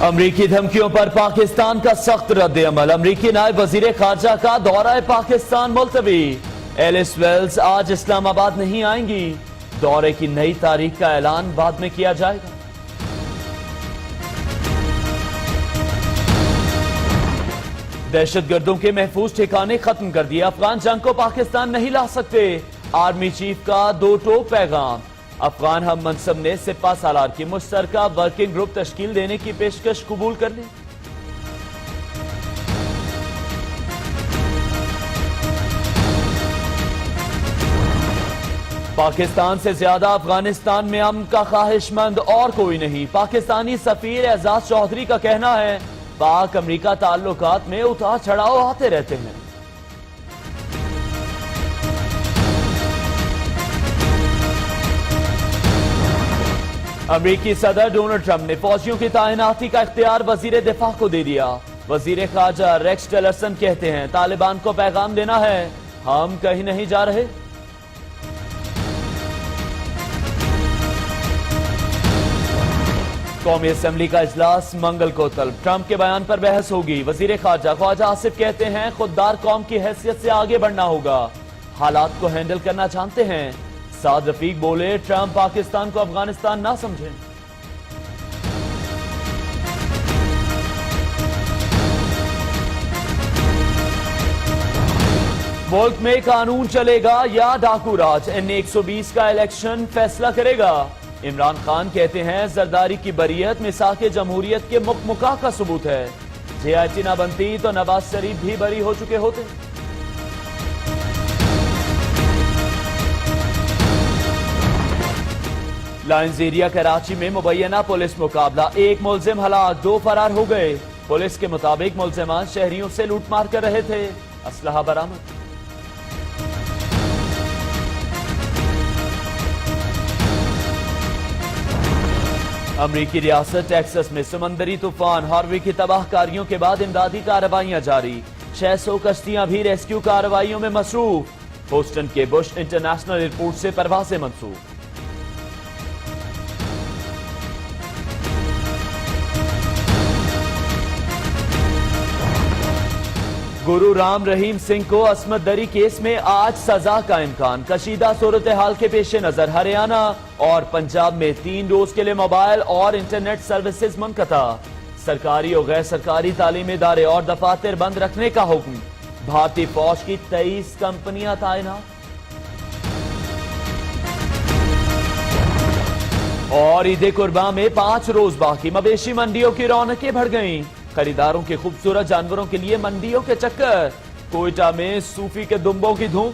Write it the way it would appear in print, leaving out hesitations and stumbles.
अमरीकी धमकियों पर पाकिस्तान का सख्त रद्द-ए-अमल। अमरीकी नायब वजीर खारजा का दौरा पाकिस्तान मुलतवी। एलिस वेल्स आज इस्लामाबाद नहीं आएंगी। दौरे की नई तारीख का ऐलान बाद में किया जाएगा। दहशतगर्दों के महफूज ठिकाने खत्म कर दिए। अफगान जंग को पाकिस्तान नहीं ला सकते। आर्मी चीफ का दो टोक पैगाम। अफगान हम मनसब ने सिपा सालार की मुश्तरका वर्किंग ग्रुप तश्कील देने की पेशकश कबूल कर ली। पाकिस्तान से ज्यादा अफगानिस्तान में अमन का ख्वाहिशमंद और कोई नहीं। पाकिस्तानी सफीर एजाज चौधरी का कहना है, पाक अमरीका ताल्लुकात में उतार चढ़ाव आते रहते हैं। अमरीकी सदर डोनाल्ड ट्रंप ने फौजियों की तैनाती का इख्तियार वजीर दिफा को दे दिया। वजीर खारजा रेक्स टिलरसन कहते हैं, तालिबान को पैगाम देना है, हम कहीं नहीं जा रहे। कौमी असेंबली का इजलास मंगल को तलब। ट्रंप के बयान पर बहस होगी। वजीर खारजा ख्वाजा आसिफ कहते हैं, खुददार कौम की हैसियत से आगे बढ़ना होगा, हालात को हैंडल करना जानते हैं। साद रफीक बोले, ट्रंप पाकिस्तान को अफगानिस्तान ना समझें। मुल्क में कानून चलेगा या डाकू राज, NA-120 का इलेक्शन फैसला करेगा। इमरान खान कहते हैं, जरदारी की बरीयत मिसाक जमहूरियत के मुकमुका का सबूत है। JIT ना बनती तो नवाज शरीफ भी बरी हो चुके होते। लायंस एरिया कराची में मुबैना पुलिस मुकाबला। एक मुलजिम हलाक, 2 फरार हो गए। पुलिस के मुताबिक मुलजिमान शहरियों से लूटमार कर रहे थे। असलहा बरामद। अमरीकी रियासत टेक्सास में समंदरी तूफान हार्वी की तबाहकारियों के बाद इमदादी कार्रवाइयां जारी। 600 कश्तियां भी रेस्क्यू कार्रवाइयों में मसरूफ। ह्यूस्टन के बुश इंटरनेशनल एयरपोर्ट से परवाजें मंसूख। गुरु राम रहीम सिंह को अस्मत दरी केस में आज सजा का इम्कान। कशीदा सूरत हाल के पेश नजर हरियाणा और पंजाब में 3 रोज के लिए मोबाइल और इंटरनेट सर्विसेज मुनक़ता। सरकारी और गैर सरकारी तालीमी इदारे और दफातर बंद रखने का हुक्म। भारतीय फौज की 23 कंपनियां तैनात। और ईद कुर्बान में 5 रोज बाकी। मवेशी मंडियों की रौनकें बढ़ गईं। खरीदारों के खूबसूरत जानवरों के लिए मंडियों के चक्कर। कोयटा में सूफी के दुम्बों की धूम।